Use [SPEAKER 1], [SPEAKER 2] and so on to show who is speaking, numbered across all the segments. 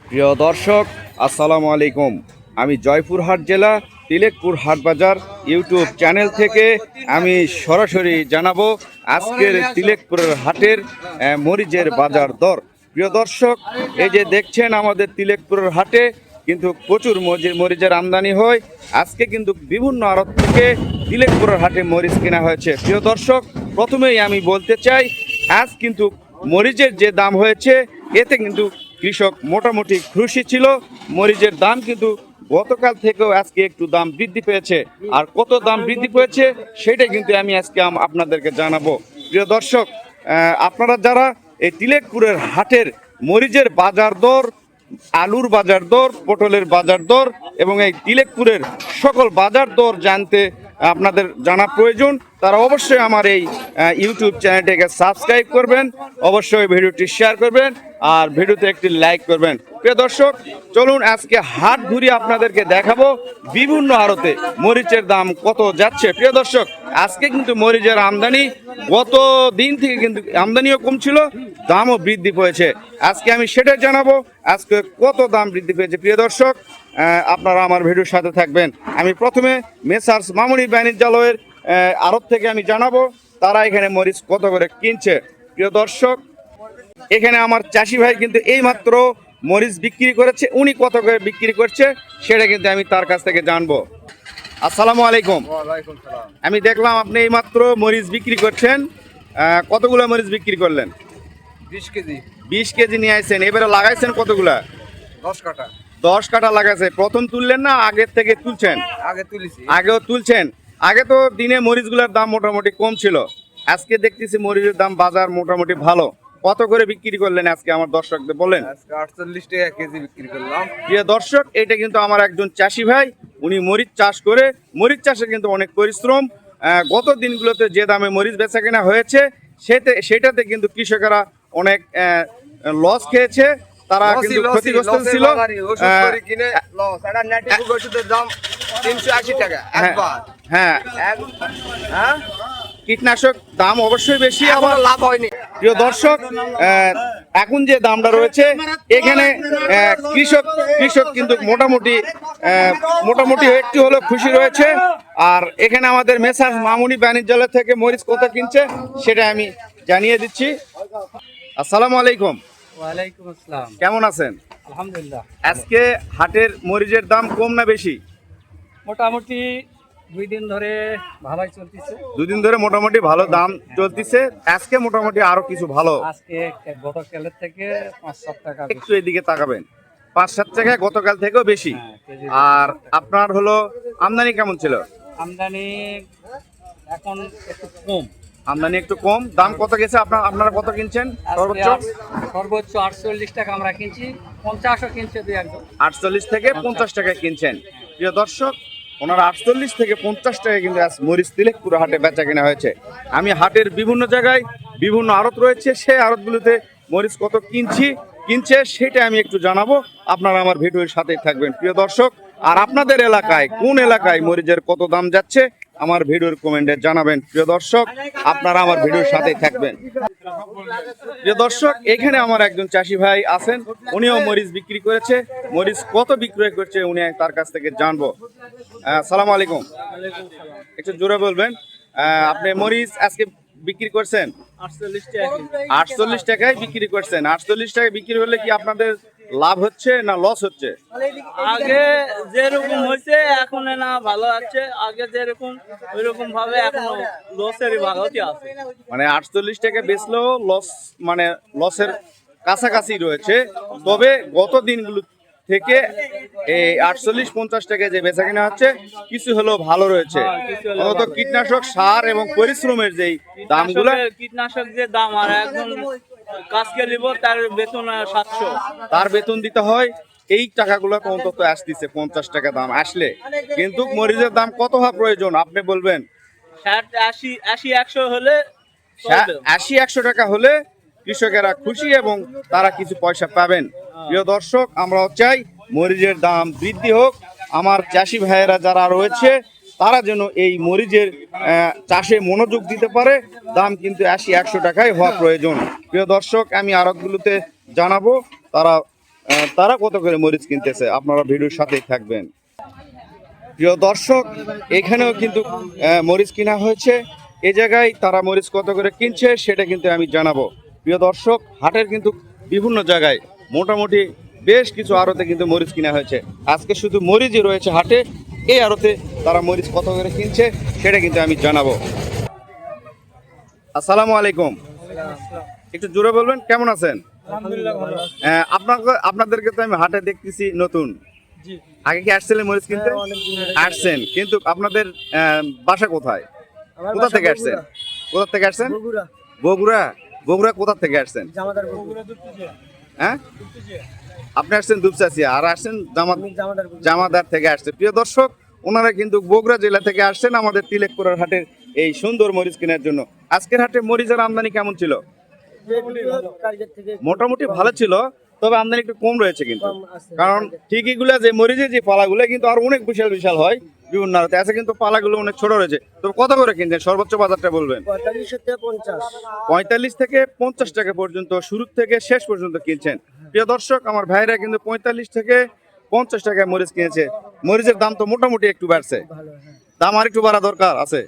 [SPEAKER 1] প্রিয় দর্শক, আসসালামু আলাইকুম। আমি জয়পুরহাট জেলা তিলেকপুর হাটবাজার ইউটিউব চ্যানেল থেকে আমি সরাসরি জানাবো আজকের তিলেকপুরের হাটের মরিচের বাজার দর। প্রিয় দর্শক, এই যে দেখছেন আমাদের তিলেকপুরের হাটে কিন্তু প্রচুর মরিচের আমদানি হয়। আজকে কিন্তু বিভিন্ন আড়ত থেকে তিলেকপুরের হাটে মরিচ কেনা হয়েছে। প্রিয় দর্শক, প্রথমেই আমি বলতে চাই, আজ কিন্তু মরিচের যে দাম হয়েছে এতে কিন্তু কৃষক মোটামুটি খুশি ছিল। মরিচের দাম কিন্তু গতকাল থেকেও আজকে একটু দাম বৃদ্ধি পেয়েছে, আর কত দাম বৃদ্ধি পেয়েছে সেটা কিন্তু আমি আজকে আপনাদেরকে জানাবো। প্রিয় দর্শক, আপনারা যারা এই তিলেকপুরের হাটের মরিচের বাজার দর, আলুর বাজার দর, পটলের বাজার দর এবং এই তিলেকপুরের সকল বাজার দর জানতে আপনাদের জানা প্রয়োজন, তারা অবশ্যই আমার এই ইউটিউব চ্যানেলটিকে সাবস্ক্রাইব করবেন, অবশ্যই ভিডিওটি শেয়ার করবেন আর ভিডিওতে একটি লাইক করবেন। প্রিয় দর্শক, চলুন আজকে হাট ঘুরিয়ে আপনাদেরকে দেখাবো বিভিন্ন আড়তে মরিচের দাম কত যাচ্ছে। প্রিয় দর্শক, আজকে কিন্তু মরিচের আমদানি গত দিন থেকে কিন্তু আমদানিও কম ছিল, দামও বৃদ্ধি পেয়েছে। আজকে আমি সেটাই জানাবো আজকে কত দাম বৃদ্ধি পেয়েছে। প্রিয় দর্শক, আপনারা আমার ভিডিওর সাথে থাকবেন। আমি প্রথমে মেসার্স মামুনি বাণিজ্যালয়ের আড়ত থেকে আমি জানাবো তারা এখানে মরিচ কত করে কিনছে। প্রিয় দর্শক, এখানে আমার চাষি ভাই কিন্তু এইমাত্র মরিচ বিক্রি করেছে, উনি কত করে বিক্রি করছে সেটা কিন্তু আমি তার কাছ থেকে জানবো। আসসালামু আলাইকুম। আমি দেখলাম আপনি এইমাত্র মরিচ বিক্রি করছেন, কতগুলো মরিচ বিক্রি করলেন?
[SPEAKER 2] 20 কেজি।
[SPEAKER 1] 20 কেজি নিয়ে আসছেন। এবারে লাগাইছেন কতগুলা?
[SPEAKER 2] 10 কাটা।
[SPEAKER 1] 10 কাঠা লাগাইছে। প্রথম তুললেন না আগের থেকে তুলছেন?
[SPEAKER 2] আগে তুলেছি।
[SPEAKER 1] আগেও তুলছেন। আগে তো দিনে মরিচগুলোর দাম মোটামুটি কম ছিল, আজকে দেখতেছি মরিচের দাম বাজার মোটামুটি ভালো। কত করে বিক্রি করলেন আজকে আমার দর্শকদের বলেন?
[SPEAKER 2] আজকে 48 টাকা কেজি বিক্রি করলাম।
[SPEAKER 1] প্রিয় দর্শক, এটা কিন্তু আমার একজন চাষি ভাই, উনি মরিচ চাষ করে, মরিচ চাষে কিন্তু অনেক পরিশ্রম। গত দিনগুলোতে যে দামে মরিচ বেচা কেনা হয়েছে সেটাতে কিন্তু কৃষকেরা অনেক লস খেয়েছে, তারা কিন্তু ক্ষতিগ্রস্ত ছিল।
[SPEAKER 2] কিনে লস। এটা নেটিভ ওষুধের দাম 380 টাকা একবার।
[SPEAKER 1] হ্যাঁ,
[SPEAKER 2] হ্যাঁ,
[SPEAKER 1] কীটনাশক দাম অবশ্যই বেশি,
[SPEAKER 2] আমার
[SPEAKER 1] আবার
[SPEAKER 2] লাভ হয়নি।
[SPEAKER 1] প্রিয় দর্শক, এখন যে দামটা রয়েছে এখানে কৃষক কিন্তু মোটামুটি একটু হলেও খুশি রয়েছে। আর এখানে আমাদের মেসার্স মামুনি বাণিজ্যালয় থেকে মরিচ কত কিনছে সেটা আমি জানিয়ে দিচ্ছি। আসসালামু আলাইকুম।
[SPEAKER 3] ওয়ালাইকুম আসসালাম।
[SPEAKER 1] কেমন আছেন?
[SPEAKER 3] আলহামদুলিল্লাহ।
[SPEAKER 1] আজকে হাটের মরিচের দাম কম না বেশি?
[SPEAKER 3] মোটামুটি 2 দিন ধরে ভালোই চলতেছে।
[SPEAKER 1] দুদিন ধরে মোটামুটি ভালো দাম চলতেছে। আজকে মোটামুটি আরো কিছু ভালো,
[SPEAKER 3] আজকে গতকালের থেকে 5-7 টাকা
[SPEAKER 1] একটু এদিকে তাকাবেন, 5-7 টাকা গতকাল থেকেও বেশি।
[SPEAKER 3] কেজি।
[SPEAKER 1] আর আপনার হলো আমদানি কেমন ছিল?
[SPEAKER 3] আমদানি এখন একটু কম।
[SPEAKER 1] আমদানি একটু কম। দাম কত গেছে? আপনারা কত কিনছেন সর্বোচ্চ?
[SPEAKER 3] সর্বোচ্চ 48 টাকা আমরা কিনছি, 50ও কিনছে 2-1
[SPEAKER 1] 48 থেকে 50 টাকায় কিনছেন। প্রিয় দর্শক, ওনারা 48 থেকে 50 টাকা কিন্তু আজ মরিচ তিলেকপুর হাটে বেচা কেনা হয়েছে। আমি হাটের বিভিন্ন জায়গায় বিভিন্ন আড়ত রয়েছে, সেই আড়তগুলোতে মরিচ কত কিনছে সেটা আমি একটু জানাবো। আপনারা আমার ভিডিওর সাথেই থাকবেন প্রিয় দর্শক। আর আপনাদের এলাকায় কোন এলাকায় মরিচের কত দাম যাচ্ছে আমার ভিডিওর কমেন্টে জানাবেন। প্রিয় দর্শক, আপনারা আমার ভিডিওর সাথেই থাকবেন। প্রিয় দর্শক, এখানে আমার একজন চাষি ভাই আছেন, উনিও মরিচ বিক্রি করেছে। মরিচ কত বিক্রয় করছে উনি তার কাছ থেকে জানবো। আসসালামু আলাইকুম। একটু জোরে বলবেন। আপনি মরিচ আজকে বিক্রি করছেন
[SPEAKER 3] 48 টাকা।
[SPEAKER 1] 48 টাকায় বিক্রি করছেন। 48 টাকায় বিক্রি হলে কি আপনাদের লাভ হচ্ছে না লস হচ্ছে?
[SPEAKER 4] আগে যেরকম হয়েছে এখন না ভালো আছে, আগে যেরকম ওইরকম ভাবে এখন লসেরই ভাগতি আছে।
[SPEAKER 1] মানে 48 টাকা বেচলেও লস, মানে লসের কাছাকাছি রয়েছে। তবে গত দিনগুলো থেকে এই 48-50 টাকা যে বেচা কেনা হচ্ছে কিছু হলেও ভালো রয়েছে। অত কীটনাশক সার এবং পরিশ্রমের যেই দামগুলো,
[SPEAKER 4] কীটনাশক যে দাম, আর একজন কাজকে নিব তার বেতন 700,
[SPEAKER 1] তার বেতন দিতে হয়। এই টাকাগুলো তো অন্তত আসতেছে 50 টাকা দাম আসলে, কিন্তু মরিচের দাম কত হওয়া প্রয়োজন আপনি বলবেন?
[SPEAKER 4] 60-80-100 হলে চলবে।
[SPEAKER 1] 80-100 টাকা হলে কৃষকেরা খুশি এবং তারা কিছু পয়সা পাবেন। প্রিয় দর্শক, আমরাও চাই মরিচের দাম বৃদ্ধি হোক। আমার চাষি ভাইয়েরা যারা রয়েছে তারা যেন এই মরিচের চাষে মনোযোগ দিতে পারে। দাম কিন্তু 80-100 টাকায় হওয়া প্রয়োজন। প্রিয় দর্শক, আমি আড়তগুলোতে জানাবো তারা তারা কত করে মরিচ কিনতেছে, আপনারা ভিডিওর সাথেই থাকবেন। প্রিয় দর্শক, এখানেও কিন্তু মরিচ কিনা হয়েছে। এই জায়গায় তারা মরিচ কত করে কিনছে সেটা কিন্তু আমি জানাবো। প্রিয় দর্শক, হাটের কিন্তু বিভিন্ন জায়গায় মোটামুটি বেশ কিছু আড়তে কিন্তু মরিচ কিনা হয়েছে। আজকে শুধু মরিচই রয়েছে হাটে, এই আড়তে তারা মরিচ কত করে কিনছে সেটা কিন্তু আমি জানাবো। আসসালামু আলাইকুম, একটু জোরে বলবেন, কেমন আছেন? আপনাদেরকে তো আমি হাটে দেখতেছি নতুন, আগে কি আসছিলেন মরিচ কিনতে? আসছেন, কিন্তু আপনাদের বাসা কোথায়? কোথা থেকে আসছেন? কোথা থেকে আসছেন? বগুড়া। বগুড়া কোথা থেকে আসছেন? হ্যাঁ, আপনি আসছেন দুপচাচিয়া, আর আসছেন জামাদার থেকে আসছে। প্রিয় দর্শক, ওনারা কিন্তু বগুড়া জেলা থেকে আসছেন আমাদের তিলেকপুরের হাটের এই সুন্দর মরিচ কেনার জন্য। আজকের হাটে মরিচের আমদানি কেমন ছিল? মোটামুটি ভালো ছিল, তবে আমদানি একটু কম রয়েছে কিন্তু, কারণ ঠিকই গুলা যে মরিচের যে পালাগুলো কিন্তু আর অনেক বিশাল বিশাল হয় বিভিন্ন আড়তে আছে, কিন্তু পালাগুলো অনেক ছোট রয়েছে। তবে কত করে কিনছেন সর্বোচ্চ বাজারটা বলবেন? 45 থেকে 50 টাকা পর্যন্ত শুরু থেকে শেষ পর্যন্ত কিনছেন। প্রিয় দর্শক, আমার ভাইরা কিন্তু 45 থেকে 50 টাকায় মরিচ কিনেছে। মরিচের দাম তো মোটামুটি একটু বাড়ছে, দাম আর একটু বাড়া দরকার আছে,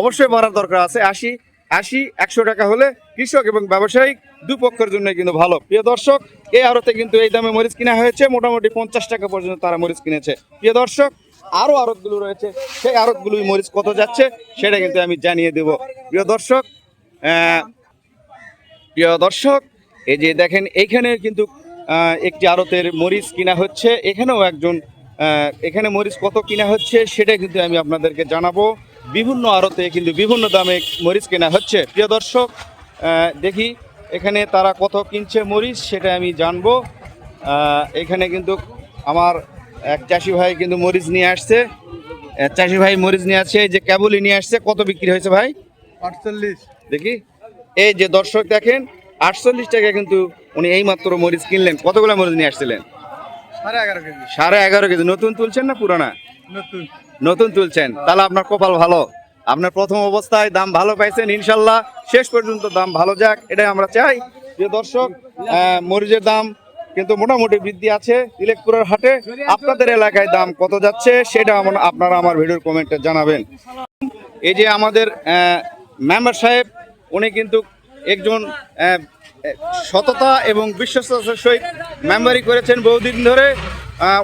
[SPEAKER 1] অবশ্যই বাড়ার দরকার আছে। 80-100 টাকা হলে কৃষক এবং ব্যবসায়িক দুপক্ষের জন্য কিন্তু ভালো। প্রিয় দর্শক, এই আড়তে কিন্তু এই দামে মরিচ কিনা হয়েছে, মোটামুটি 50 টাকা পর্যন্ত তারা মরিচ কিনেছে। প্রিয় দর্শক, আরো আড়তগুলো রয়েছে, সেই আড়তগুলোই মরিচ কত যাচ্ছে সেটা কিন্তু আমি জানিয়ে দেব। প্রিয় দর্শক, এই যে দেখেন এইখানে কিন্তু একটি আড়তের মরিচ কিনা হচ্ছে, এখানেও একজন এখানে মরিচ কত কিনা হচ্ছে সেটা কিন্তু আমি আপনাদেরকে জানাবো। বিভিন্ন আড়তে কিন্তু বিভিন্ন দামে মরিচ কেনা হচ্ছে। প্রিয় দর্শক, দেখি এখানে তারা কত কিনছে মরিচ সেটা আমি জানবো। এখানে কিন্তু আমার এক চাষি ভাই কিন্তু মরিচ নিয়ে আসছে, চাষি ভাই মরিচ নিয়ে আসছে, এই যে কেবলই নিয়ে আসছে। কত বিক্রি হয়েছে ভাই?
[SPEAKER 2] 48।
[SPEAKER 1] দেখি, এই যে দর্শক দেখেন 48 টাকা কিন্তু উনি এইমাত্র মরিচ কিনলেন। কতগুলো মরিচ নিয়ে আসছিলেন?
[SPEAKER 2] 11.5 কেজি।
[SPEAKER 1] 11.5 কেজি। নতুন তুলছেন না পুরানা? নতুন তুলছেন, তাহলে আপনার কপাল ভালো, আপনার প্রথম অবস্থায় দাম ভালো পাইছেন। ইনশাল্লাহ শেষ পর্যন্ত দাম ভালো যাক, এটাই আমরা চাই। প্রিয় দর্শক, মরিচের দাম কিন্তু মোটামুটি বৃদ্ধি আছে তিলেকপুরের হাটে। আপনাদের এলাকায় দাম কত যাচ্ছে সেটা আপনারা আমার ভিডিওর কমেন্টে জানাবেন। এই যে আমাদের মেম্বার সাহেব, উনি কিন্তু একজন সততা এবং বিশ্বস্ততার সহিত মেম্বারি করেছেন বহুদিন ধরে।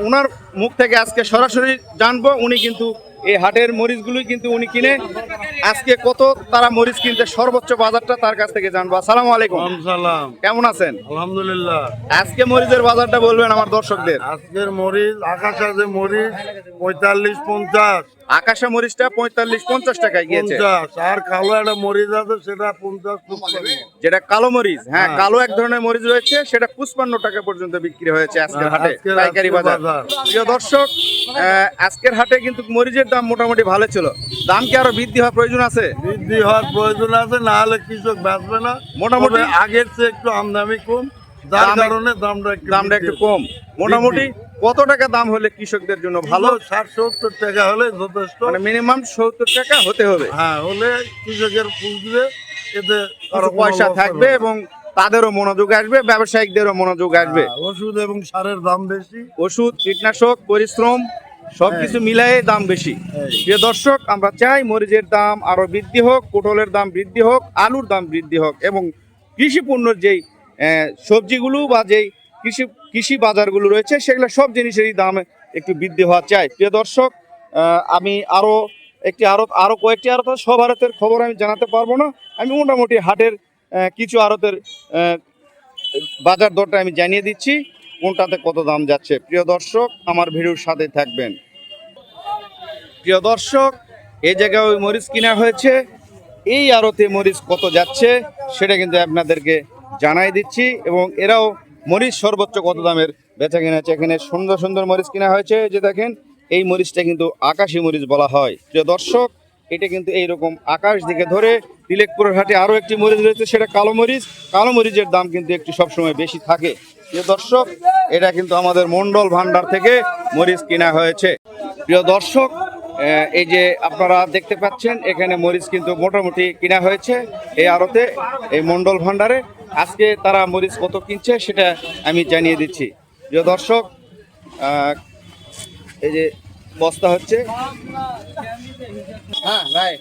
[SPEAKER 1] ওনার মুখ থেকে আজকে সরাসরি জানবো উনি কিন্তু এই হাটের মরিচগুলোই কিন্তু উনি কিনে আজকে কত তারা মরিচ কিনতে সর্বোচ্চ বাজারটা তার কাছ থেকে জানবো। আসসালামু আলাইকুম।
[SPEAKER 5] সালাম,
[SPEAKER 1] কেমন আছেন?
[SPEAKER 5] আলহামদুলিল্লাহ।
[SPEAKER 1] আজকে মরিচের বাজারটা বলবেন আমার দর্শকদের।
[SPEAKER 5] আজকের মরিচ, আকাশা যে মরিচ 45-50,
[SPEAKER 1] আকাশা মরিচটা 45-50 টাকায় গিয়েছে।
[SPEAKER 5] 50, আর কালো একটা মরিচ আছে সেটা 50-55।
[SPEAKER 1] যেটা কালো মরিচ, হ্যাঁ, কালো এক ধরনের মরিচ রয়েছে, সেটা 55 টাকা পর্যন্ত বিক্রি হয়েছে আজকের হাটে পাইকারি বাজার। প্রিয় দর্শক, আজকের হাটে কিন্তু মরিচের দাম মোটামুটি ভালো ছিল। দাম কি আরো বৃদ্ধি হওয়ার প্রয়োজন আছে?
[SPEAKER 5] বৃদ্ধি হওয়ার প্রয়োজন আছে, না হলে কৃষক বাঁচবে না।
[SPEAKER 1] মোটামুটি
[SPEAKER 5] আগের চেয়ে একটু আমদানি কম, যার কারণে দামটা
[SPEAKER 1] একটু কম। মোটামুটি কত টাকা দাম হলে কৃষকদের জন্য ভালো?
[SPEAKER 5] 60-70 টাকা হলে যথেষ্ট,
[SPEAKER 1] মানে মিনিমাম 70 টাকা হতে হবে।
[SPEAKER 5] হ্যাঁ, হলে কৃষকের পুষবে, এতে
[SPEAKER 1] আরো পয়সা থাকবে এবং তাদেরও মনোযোগ আসবে, ব্যবসায়িকদেরও মনোযোগ আসবে।
[SPEAKER 5] ওষুধ এবং সারের দাম বেশি,
[SPEAKER 1] ওষুধ, কীটনাশক, পরিশ্রম সবকিছু মিলাই দাম বেশি। প্রিয় দর্শক, আমরা চাই মরিচের দাম আরো বৃদ্ধি হোক, পটলের দাম বৃদ্ধি হোক, আলুর দাম বৃদ্ধি হোক, এবং কৃষি পণ্যের যেই সবজিগুলো বা যেই কৃষি বাজারগুলো রয়েছে সেগুলো সব জিনিসেরই দাম একটু বৃদ্ধি হওয়া চাই। প্রিয় দর্শক, আমি আরো কয়েকটি আড়ত, সব আড়তের খবর আমি জানাতে পারবো না। আমি মোটামুটি হাটের কিছু আড়তের বাজার দরটা আমি জানিয়ে দিচ্ছি, কোনটাতে কত দাম যাচ্ছে। প্রিয় দর্শক, আমার ভিডিওর সাথে থাকবেন। প্রিয় দর্শক, এই জায়গায় ওই মরিচ কিনা হয়েছে, এই আড়তে মরিচ কত যাচ্ছে সেটা কিন্তু আপনাদেরকে জানাই দিচ্ছি, এবং এরাও মরিচ সর্বোচ্চ কত দামের বেচা কিনা আছে। এখানে সুন্দর সুন্দর মরিচ কিনা হয়েছে, যে দেখেন এই মরিচটা কিন্তু আকাশি মরিচ বলা হয়। প্রিয় দর্শক, এটা কিন্তু এইরকম আকাশ দিকে ধরে তিলেকপুরের হাটে আরও একটি মরিচ রয়েছে, সেটা কালো মরিচ। কালো মরিচের দাম কিন্তু একটু সবসময় বেশি থাকে। প্রিয় দর্শক, এটা কিন্তু আমাদের মন্ডল ভান্ডার থেকে মরিচ কিনা হয়েছে। প্রিয় দর্শক, এই যে আপনারা দেখতে পাচ্ছেন এখানে মরিচ কিন্তু মোটামুটি কিনা হয়েছে এই আড়তে, এই মন্ডল ভান্ডারে। আজকে তারা মরিচ কত কিনছে সেটা আমি জানিয়ে দিচ্ছি। প্রিয় দর্শক, এই যে বস্তা হচ্ছে।
[SPEAKER 4] হ্যাঁ ভাই,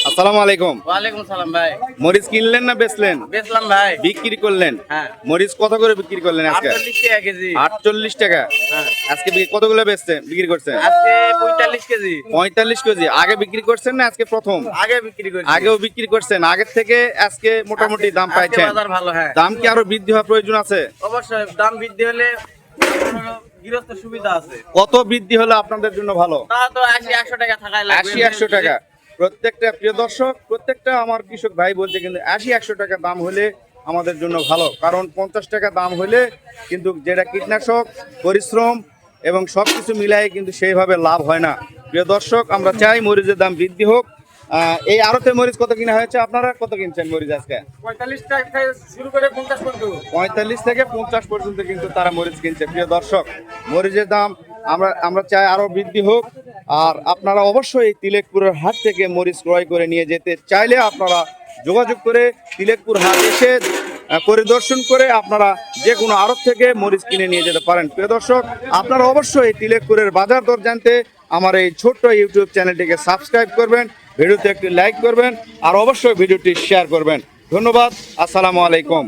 [SPEAKER 1] আসসালামু আলাইকুম।
[SPEAKER 4] ওয়ালাইকুম সালাম ভাই।
[SPEAKER 1] মরিচ কিনলেন না বেচলেন?
[SPEAKER 4] বেচলাম ভাই।
[SPEAKER 1] বিক্রি করলেন?
[SPEAKER 4] হ্যাঁ।
[SPEAKER 1] মরিচ কত করে বিক্রি করলেন আজকে?
[SPEAKER 4] 48 টাকা কেজি।
[SPEAKER 1] 48 টাকা।
[SPEAKER 4] হ্যাঁ।
[SPEAKER 1] আজকে কতগুলো বেচছেন, বিক্রি করছেন?
[SPEAKER 4] আজকে 45 কেজি।
[SPEAKER 1] 45 কেজি। আগে বিক্রি করছেন না আজকে প্রথম?
[SPEAKER 4] আগে বিক্রি করেছি।
[SPEAKER 1] আগেও বিক্রি করছেন। আগের থেকে আজকে মোটামুটি দাম
[SPEAKER 4] আজকে
[SPEAKER 1] পাইছেন?
[SPEAKER 4] বাজার ভালো, হ্যাঁ।
[SPEAKER 1] দাম কি আরো বৃদ্ধি হওয়ার প্রয়োজন আছে?
[SPEAKER 4] অবশ্যই দাম বৃদ্ধি হলে গৃহস্থ সুবিধা আছে।
[SPEAKER 1] কত বৃদ্ধি হলে আপনাদের জন্য ভালো?
[SPEAKER 4] তা তো 80-100 টাকা থাকাই লাগবে।
[SPEAKER 1] 80-100 টাকা। প্রত্যেকটা প্রিয় দর্শক, প্রত্যেকটা আমার কৃষক ভাই বলছে কিন্তু 80-100 টাকা দাম হলে আমাদের জন্য ভালো। কারণ 50 টাকা দাম হলে কিন্তু যেটা কীটনাশক, পরিশ্রম এবং সব কিছু মিলাই কিন্তু সেইভাবে লাভ হয় না। প্রিয় দর্শক, আমরা চাই মরিচের দাম বৃদ্ধি হোক। এই আড়তে মরিচ কত কিনা হয়েছে? আপনারা কত কিনছেন মরিচ আজকে?
[SPEAKER 2] 45 টাকা থেকে শুরু করে 50 পর্যন্ত।
[SPEAKER 1] 45 থেকে 50 পর্যন্ত কিন্তু তারা মরিচ কিনছে। প্রিয় দর্শক, মরিচের দাম আমরা চাই আরো বৃদ্ধি হোক। আর আপনারা অবশ্যই তিলেকপুরের হাট থেকে মরিচ ক্রয় করে নিয়ে যেতে চাইলে আপনারা যোগাযোগ করে তিলেকপুর হাট এসে পরিদর্শন করে আপনারা যে কোনো আড়ত থেকে মরিচ কিনে নিয়ে যেতে পারেন। প্রিয় দর্শক, আপনারা অবশ্যই তিলেকপুরের বাজার দর জানতে আমার এই ছোট্ট ইউটিউব চ্যানেলটিকে সাবস্ক্রাইব করবেন, ভিডিওতে একটি লাইক করবেন আর অবশ্যই ভিডিওটি শেয়ার করবেন। ধন্যবাদ। আসসালামু আলাইকুম।